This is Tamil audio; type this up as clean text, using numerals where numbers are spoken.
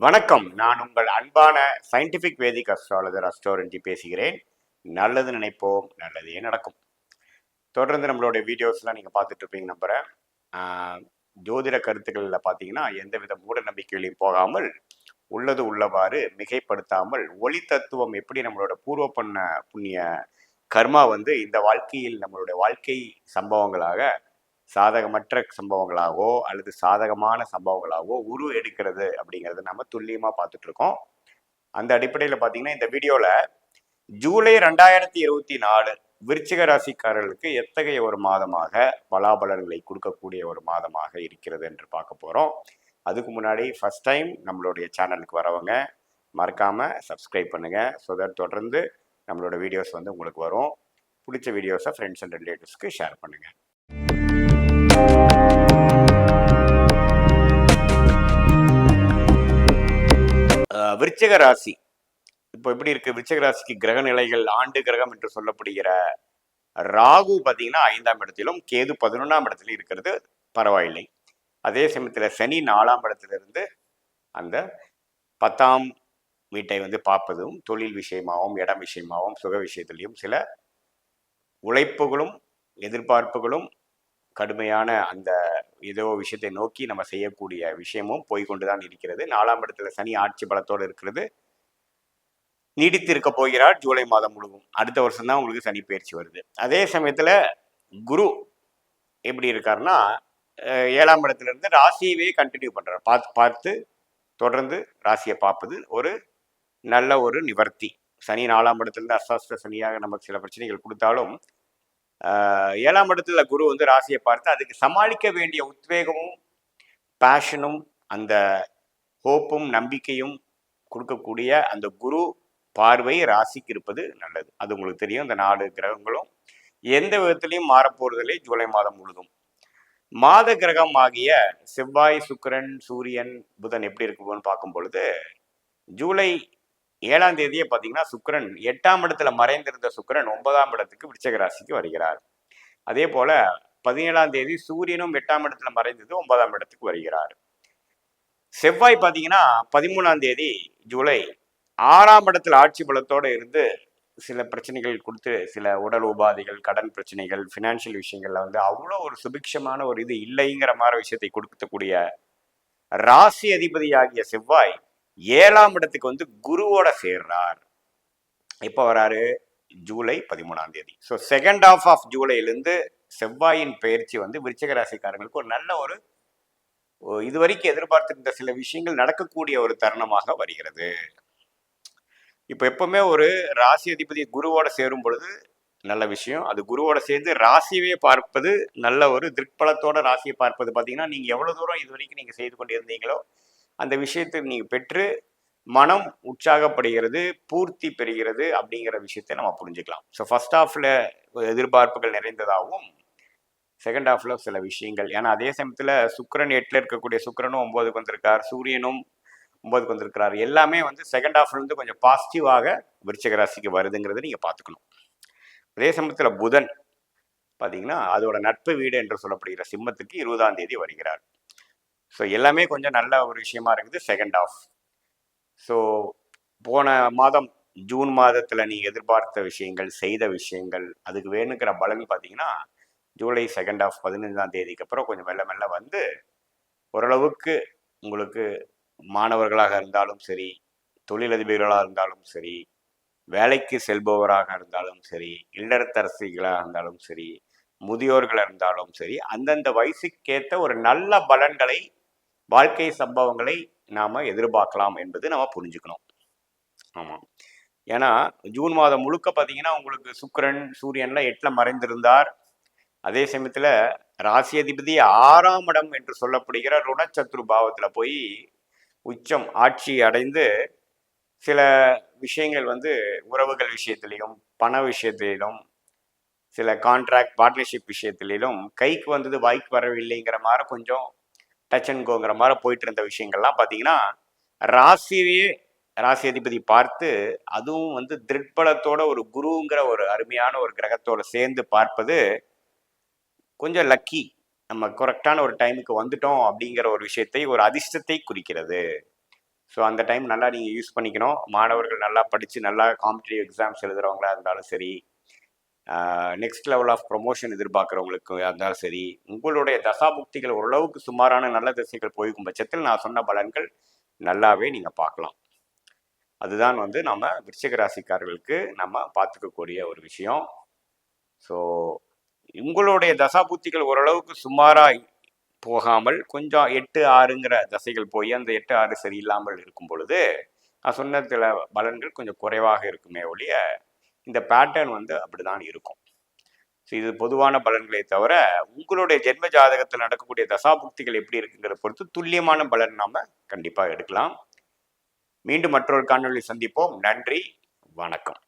வணக்கம். நான் உங்கள் அன்பான சயின்டிஃபிக் வேதிக் அஸ்ட்ராலஜர் அஸ்ட்ரோரஞ்சி பேசுகிறேன். நல்லது நினைப்போம், நல்லதே நடக்கும். தொடர்ந்து நம்மளுடைய வீடியோஸ்லாம் நீங்கள் பார்த்துட்டு இருப்பீங்க நம்புகிறேன். ஜோதிட கருத்துக்களில் பார்த்தீங்கன்னா எந்தவித மூட நம்பிக்கைகளையும் போகாமல் உள்ளது உள்ளவாறு மிகைப்படுத்தாமல் ஒளி தத்துவம் எப்படி நம்மளோட பூர்வ பண்ண புண்ணிய கர்மா வந்து இந்த வாழ்க்கையில் நம்மளுடைய வாழ்க்கை சம்பவங்களாக சாதகமற்ற சம்பவங்களாகவோ அல்லது சாதகமான சம்பவங்களாகவோ உரு எடுக்கிறது அப்படிங்கிறத நம்ம துல்லியமாக பார்த்துட்டு இருக்கோம். அந்த அடிப்படையில் பார்த்தீங்கன்னா இந்த வீடியோவில் ஜூலை 2024 விருச்சிக ராசிக்காரர்களுக்கு எத்தகைய ஒரு மாதமாக பலாபலன்களை கொடுக்கக்கூடிய ஒரு மாதமாக இருக்கிறது என்று பார்க்க போகிறோம். அதுக்கு முன்னாடி ஃபர்ஸ்ட் டைம் நம்மளுடைய சேனலுக்கு வரவங்க மறக்காமல் சப்ஸ்கிரைப் பண்ணுங்கள். ஸோ தட் தொடர்ந்து நம்மளோட வீடியோஸ் வந்து உங்களுக்கு வரும். பிடிச்ச வீடியோஸை ஃப்ரெண்ட்ஸ் அண்ட் ரிலேட்டிவ்ஸ்க்கு ஷேர் பண்ணுங்கள். விருச்சிக ராசி இப்போ எப்படி இருக்கு? விருச்சிக ராசிக்கு கிரக நிலைகள் ஆண்டு கிரகம் என்று சொல்லப்படுகிற ராகு பார்த்தீங்கன்னா 5ஆம் இடத்திலும் கேது 11ஆம் இடத்திலும் இருக்கிறது பரவாயில்லை. அதே சமயத்தில் சனி 4ஆம் இடத்திலிருந்து அந்த 10ஆம் வீட்டை வந்து பார்ப்பதும் தொழில் விஷயமாகவும் இடம் விஷயமாகவும் சுக விஷயத்திலையும் சில உழைப்புகளும் எதிர்பார்ப்புகளும் கடுமையான அந்த ஏதோ விஷயத்தை நோக்கி நம்ம செய்யக்கூடிய விஷயமும் போய்கொண்டுதான் இருக்கிறது. 4ஆம் இடத்துல சனி ஆட்சி பலத்தோடு இருக்கிறது. நீடித்து இருக்க போகிறார் ஜூலை மாதம் முழுவதும். அடுத்த வருஷம் தான் உங்களுக்கு சனி பயிற்சி வருது. அதே சமயத்துல குரு எப்படி இருக்காருன்னா 7ஆம் இடத்துல இருந்து ராசியவே கண்டினியூ பண்றாரு. பார்த்து பார்த்து தொடர்ந்து ராசியை பார்ப்பது ஒரு நல்ல ஒரு நிவர்த்தி. சனி 4ஆம் இடத்துல அஷ்டாஷ்ட சனியாக நமக்கு சில பிரச்சனைகள் கொடுத்தாலும் 7ஆம் இடத்துல குரு வந்து ராசியை பார்த்து அதுக்கு சமாளிக்க வேண்டிய உத்வேகமும் பேஷனும் அந்த ஹோப்பும் நம்பிக்கையும் கொடுக்கக்கூடிய அந்த குரு பார்வை ராசிக்கு இருப்பது நல்லது. அது உங்களுக்கு தெரியும். இந்த 4 கிரகங்களும் எந்த விதத்திலையும் மாறப்போறதில்லை ஜூலை மாதம் முழுதும். மாத கிரகம் ஆகிய செவ்வாய், சுக்கிரன், சூரியன், புதன் எப்படி இருக்குன்னு பார்க்கும் பொழுது ஜூலை 7ஆம் தேதியே பார்த்தீங்கன்னா சுக்கிரன் 8ஆம் இடத்துல மறைந்திருந்த சுக்கிரன் 9ஆம் இடத்துக்கு விருச்சிக ராசிக்கு வருகிறார். அதே போல 17ஆம் தேதி சூரியனும் 8ஆம் இடத்துல மறைந்தது 9ஆம் இடத்துக்கு வருகிறார். செவ்வாய் பார்த்தீங்கன்னா 13ஆம் தேதி ஜூலை 6ஆம் இடத்துல ஆட்சி பலத்தோடு இருந்து சில பிரச்சனைகள் கொடுத்து சில உடல் உபாதைகள், கடன் பிரச்சனைகள், ஃபினான்ஷியல் விஷயங்கள்ல வந்து அவ்வளோ ஒரு சுபிக்ஷமான ஒரு இது இல்லைங்கிற மாதிரி விஷயத்தை கொடுக்கக்கூடிய ராசி அதிபதியாகிய செவ்வாய் 7ஆம் இடத்துக்கு வந்து குருவோட சேர்றார். எப்போ வராரு? ஜூலை 13ஆம் தேதி. ஸோ செகண்ட் ஹாஃப் ஆஃப் ஜூலையிலிருந்து செவ்வாயின் பயிற்சி வந்து விருச்சிக ராசிக்காரங்களுக்கு ஒரு நல்ல ஒரு இதுவரைக்கும் எதிர்பார்த்திருந்த சில விஷயங்கள் நடக்கக்கூடிய ஒரு தருணமாக வருகிறது. இப்போ எப்பவுமே ஒரு ராசி அதிபதி குருவோட சேரும் பொழுது நல்ல விஷயம். அது குருவோட சேர்ந்து ராசியவே பார்ப்பது நல்ல ஒரு திருப்பலத்தோட ராசியை பார்ப்பது பார்த்தீங்கன்னா நீங்கள் எவ்வளோ தூரம் இது வரைக்கும் நீங்கள் செய்து கொண்டு இருந்தீங்களோ அந்த விஷயத்தை நீங்கள் பெற்று மனம் உற்சாகப்படுகிறது, பூர்த்தி பெறுகிறது அப்படிங்கிற விஷயத்தை நம்ம புரிஞ்சுக்கலாம். ஸோ ஃபர்ஸ்ட் ஹாஃப்ல எதிர்பார்ப்புகள் நிறைந்ததாகவும் செகண்ட் ஹாஃப்ல சில விஷயங்கள், ஏன்னா அதே சமயத்தில் சுக்கிரன் 8ல் இருக்கக்கூடிய சுக்கிரனும் 9க்கு வந்திருக்கார், சூரியனும் 9க்கு வந்திருக்கிறார். எல்லாமே வந்து செகண்ட் ஹாஃப்ல இருந்து கொஞ்சம் பாசிட்டிவாக விருச்சிக ராசிக்கு வருதுங்கிறத நீங்கள் பார்த்துக்கணும். அதே சமயத்தில் புதன் பார்த்தீங்கன்னா அதோட நட்பு வீடு என்று சொல்லப்படுகிற சிம்மத்துக்கு 20ஆம் தேதி வருகிறார். ஸோ எல்லாமே கொஞ்சம் நல்ல ஒரு விஷயமா இருக்குது செகண்ட் ஹாஃப். ஸோ போன மாதம் ஜூன் மாதத்தில் நீங்கள் எதிர்பார்த்த விஷயங்கள், செய்த விஷயங்கள், அதுக்கு வேணுங்கிற பலன் பார்த்தீங்கன்னா ஜூலை செகண்ட் ஹாஃப் 15ஆம் தேதிக்கு அப்புறம் கொஞ்சம் மெல்ல மெல்ல வந்து ஓரளவுக்கு உங்களுக்கு மாணவர்களாக இருந்தாலும் சரி, தொழிலதிபர்களாக இருந்தாலும் சரி, வேலைக்கு செல்பவராக இருந்தாலும் சரி, இல்லறத்தரசிகளாக இருந்தாலும் சரி, முதியோர்களாக இருந்தாலும் சரி, அந்தந்த வயசுக்கேற்ற ஒரு நல்ல பலன்களை, வாழ்க்கை சம்பவங்களை நாம் எதிர்பார்க்கலாம் என்பது நம்ம புரிஞ்சுக்கணும். ஆமாம், ஏன்னா ஜூன் மாதம் முழுக்க பார்த்தீங்கன்னா உங்களுக்கு சுக்கிரன் சூரியன்லாம் 8ல் மறைந்திருந்தார். அதே சமயத்தில் ராசி அதிபதி 6ஆம் இடம் என்று சொல்லப்படுகிற ருணச்சத்ரு பாவத்தில் போய் உச்சம் ஆட்சி அடைந்து சில விஷயங்கள் வந்து உறவுகள் விஷயத்திலையும் பண விஷயத்திலும் சில கான்ட்ராக்ட் பார்ட்னர்ஷிப் விஷயத்திலும் கைக்கு வந்தது வாய்க்கு வரவில்லைங்கிற மாதிரி கொஞ்சம் டச் அண்ட் கோங்கிற மாதிரி போயிட்டு இருந்த விஷயங்கள்லாம் பார்த்தீங்கன்னா ராசி அதிபதி பார்த்து, அதுவும் வந்து திருட்பலத்தோட ஒரு குருங்கிற ஒரு அருமையான ஒரு கிரகத்தோட சேர்ந்து பார்ப்பது கொஞ்சம் லக்கி. நம்ம கரெக்டான ஒரு டைமுக்கு வந்துட்டோம் அப்படிங்கிற ஒரு விஷயத்தை, ஒரு அதிர்ஷ்டத்தை குறிக்கிறது. ஸோ அந்த டைம் நல்லா நீங்கள் யூஸ் பண்ணிக்கணும். மாணவர்கள் நல்லா படித்து நல்லா காம்படிட்டிவ் எக்ஸாம்ஸ் எழுதுகிறவங்களா இருந்தாலும் சரி, நெக்ஸ்ட் லெவல் ஆஃப் ப்ரொமோஷன் எதிர்பார்க்குறவங்களுக்கு இருந்தாலும் சரி, உங்களுடைய தசாபுக்திகள் ஓரளவுக்கு சுமாரான நல்ல திசைகள் போய்க்கும் பட்சத்தில் நான் சொன்ன பலன்கள் நல்லாவே நீங்கள் பார்க்கலாம். அதுதான் வந்து நம்ம விருச்சிக ராசிக்காரர்களுக்கு நம்ம பார்த்துக்கக்கூடிய ஒரு விஷயம். ஸோ உங்களுடைய தசாபுத்திகள் ஓரளவுக்கு சுமாராக போகாமல் கொஞ்சம் 8-6ங்கிற தசைகள் போய் அந்த 8-6 சரியில்லாமல் இருக்கும் பொழுது நான் சொன்ன சில பலன்கள் கொஞ்சம் குறைவாக இருக்குமே ஒழிய இந்த பேட்டர்ன் வந்து அப்படிதான் இருக்கும். ஸோ இது பொதுவான பலன்களை தவிர உங்களுடைய ஜென்ம ஜாதகத்தில் நடக்கக்கூடிய தசாபுக்திகள் எப்படி இருக்குங்கிறத பொறுத்து துல்லியமான பலன் நாம கண்டிப்பாக எடுக்கலாம். மீண்டும் மற்றொரு காணொளி சந்திப்போம். நன்றி, வணக்கம்.